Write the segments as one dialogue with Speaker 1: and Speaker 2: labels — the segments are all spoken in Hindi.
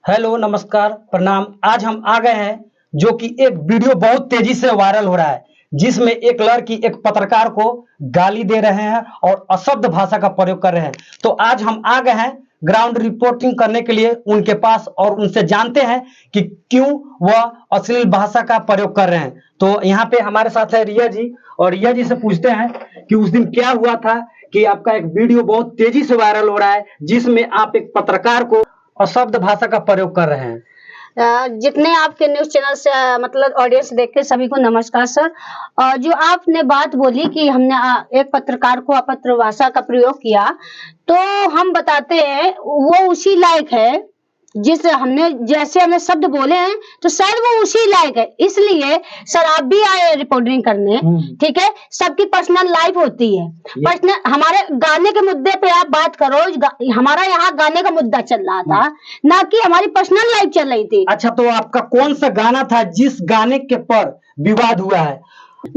Speaker 1: हेलो, नमस्कार, प्रणाम। आज हम आ गए हैं जो कि एक वीडियो बहुत तेजी से वायरल हो रहा है, जिसमें एक लड़की एक पत्रकार को गाली दे रहे हैं और अशब्द भाषा का प्रयोग कर रहे हैं। तो आज हम आ गए हैं ग्राउंड रिपोर्टिंग करने के लिए उनके पास और उनसे जानते हैं कि क्यों वह अश्लील भाषा का प्रयोग कर रहे हैं। तो यहाँ पे हमारे साथ है रिया जी, और रिया जी से पूछते हैं कि उस दिन क्या हुआ था कि आपका एक वीडियो बहुत तेजी से वायरल हो रहा है, जिसमें आप एक पत्रकार को अशब्द भाषा का प्रयोग कर रहे हैं।
Speaker 2: जितने आपके न्यूज चैनल से मतलब ऑडियंस देखते सभी को नमस्कार सर। जो आपने बात बोली कि हमने एक पत्रकार को अपत्र भाषा का प्रयोग किया, तो हम बताते हैं वो उसी लायक है जैसे हमने शब्द बोले हैं, तो शायद वो उसी लायक है। इसलिए सर आप भी आए रिपोर्टिंग करने, ठीक है। सबकी पर्सनल लाइफ होती है, पर्सनल। हमारे गाने के मुद्दे पे आप बात करो, हमारा यहाँ गाने का मुद्दा चल रहा था, ना कि हमारी पर्सनल लाइफ चल रही थी।
Speaker 1: अच्छा, तो आपका कौन सा गाना था जिस गाने के पर विवाद हुआ है?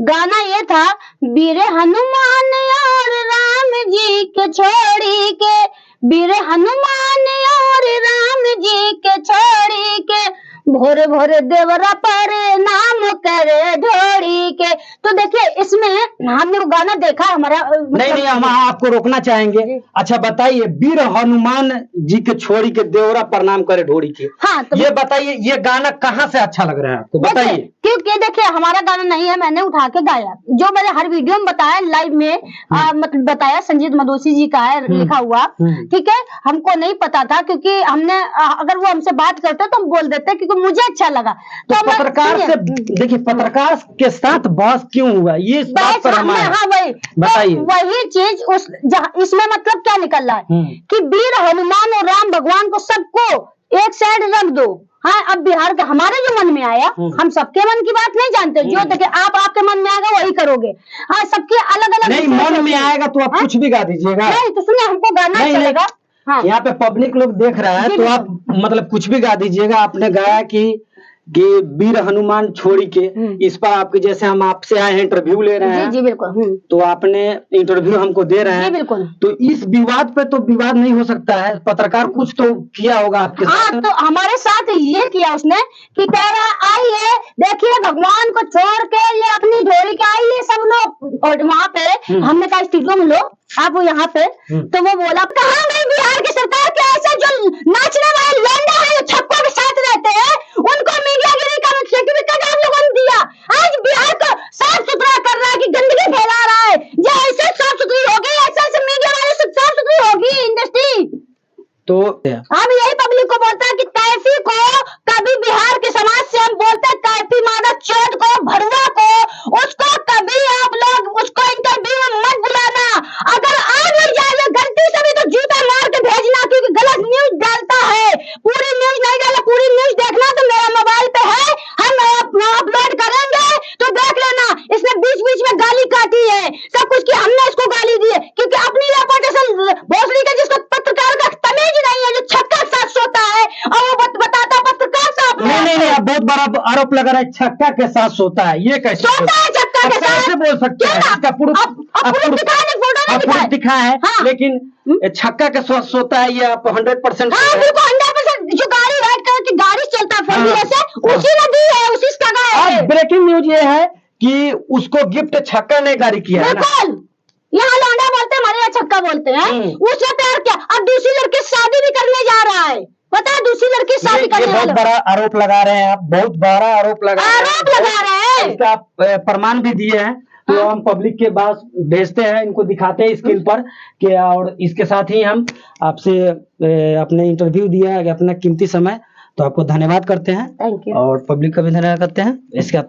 Speaker 2: गाना ये था, वीर हनुमान और राम जी के छोड़ी के, वीर हनुमान और राम जी के छोड़ी के, भोरे भोरे देवरा पर नाम करे ढोड़ी के। तो देखिए इसमें हमने वो गाना देखा हमारा
Speaker 1: नहीं, हम आपको रोकना चाहेंगे। अच्छा बताइए, वीर हनुमान जी के छोड़ी के देवरा प्रणाम करे ढोड़ी के,
Speaker 2: हाँ, तो
Speaker 1: ये बताइए ये गाना कहाँ से अच्छा लग रहा है आपको, बताइए।
Speaker 2: क्योंकि देखिए हमारा गाना नहीं है, मैंने उठा के गाया, जो मैंने हर वीडियो में बताया, लाइव में मतलब बताया, संजीत मदोसी जी का है लिखा हुआ, ठीक है। हमको नहीं पता था, क्योंकि हमने अगर वो हमसे बात करते तो हम बोल देते, क्योंकि मुझे अच्छा लगा।
Speaker 1: तो पत्रकार से देखिए, पत्रकार के साथ बहस क्यों हुआ, ये इस बात पर हमारा,
Speaker 2: हाँ वही
Speaker 1: बताइए।
Speaker 2: वही चीज इसमें मतलब क्या निकल रहा है कि वीर हनुमान और राम भगवान को सबको एक साइड रख दो। हाँ, अब बिहार का हमारे जो मन में आया, हम सबके मन की बात नहीं जानते, जो देखिए आपके मन में आएगा वही करोगे। हाँ, सबके अलग अलग
Speaker 1: नहीं, मन में आएगा तो आप कुछ भी गा दीजिएगा।
Speaker 2: नहीं तो सुनिए, हमको गाना चलेगा।
Speaker 1: हाँ। यहाँ पे पब्लिक लोग देख रहा है, तो आप मतलब कुछ भी गा दीजिएगा। आपने गाया कि वीर हनुमान छोड़ी के, इस पर आपके जैसे हम आपसे आए हैं, इंटरव्यू ले रहे हैं।
Speaker 2: जी बिल्कुल।
Speaker 1: तो आपने इंटरव्यू हमको दे रहे हैं,
Speaker 2: बिल्कुल।
Speaker 1: तो इस विवाद पे तो विवाद नहीं हो सकता है, पत्रकार कुछ तो किया होगा आपके साथ।
Speaker 2: हाँ, तो हमारे साथ ये किया उसने कि कह रहा आइए देखिए भगवान को छोड़ के ये अपनी ढोली के आइए सब लोग। और वहाँ पे हमने कहा स्टूडियो में लो आप यहाँ पे, तो वो बोला कहाँ गई बिहार की सरकार के ऐसे जो नाचने वाले लौंडे हैं, जो छप्पा के साथ रहते हैं, उनको मीडियागिरी का सर्टिफिकेट आप लोगों ने दिया। आज बिहार को साफ सुथरा कर रहा है कि गंदगी फैला रहा है, जो ऐसे साफ सुथरी होगी, ऐसे मीडिया वाले से साफ सुथरी होगी इंडस्ट्री।
Speaker 1: तो
Speaker 2: हम यही पब्लिक को बोलते हैं कि कैफी को कभी बिहार के समाज से हम बोलते हैं, कैफी मादक चोद को, भरुआ को, उसको कभी आप लोग उसको इंटरव्यू में मत बुलाना। अगर आ भी जाए गलती से भी तो जूता मार के भेजना, क्योंकि गलत न्यूज डालता है। पूरी न्यूज नहीं डाला, पूरी न्यूज देखना तो मेरा मोबाइल पे है, हम अपलोड करेंगे तो देख लेना। इसने बीच बीच में गाली काटी है, सब कुछ की हमने इसको गाली दी है, क्योंकि अपनी रेपुटेशन भोसड़ी का, जिसको पत्रकार का तमीज नहीं है, जो छक्का के साथ सोता है और वो बताता पत्रकार साहब।
Speaker 1: नहीं, आप बहुत बड़ा आरोप लगा रहा है, छक्का के साथ सोता है, ये कैसे
Speaker 2: सोता है? छक्का के साथ
Speaker 1: कैसे बोल सकते हैं? इसका प्रूफ दिखा है, लेकिन छक्का के साथ सोता है, ये आप 100%।
Speaker 2: हाँ, बिल्कुल 100%। जो गाड़ी रेड कलर की गाड़ी चलता है 4 व्हीलर से, उसी नदी है, उसी का है।
Speaker 1: ब्रेकिंग न्यूज ये है कि उसको गिफ्ट छक्का ने गाड़ी किया है।
Speaker 2: बिल्कुल, यहाँ लौंडा बोलते हैं, हमारे यहाँ छक्का बोलते हैं। उसने प्यार किया, अब दूसरी लड़की शादी भी करने जा रहा है, पता है? दूसरी लड़की शादी करने
Speaker 1: बहुत बड़ा आरोप लगा रहे हैं आप, बहुत बड़ा आरोप लगा रहे हैं। इसका आप प्रमाण भी दिए हैं, तो हम पब्लिक के पास भेजते हैं, इनको दिखाते हैं स्क्रीन पर कि, और इसके साथ ही हम आपसे अपने इंटरव्यू दिया, अपना कीमती समय, तो आपको धन्यवाद करते हैं।
Speaker 2: Thank you.
Speaker 1: और पब्लिक का भी धन्यवाद करते हैं। इसका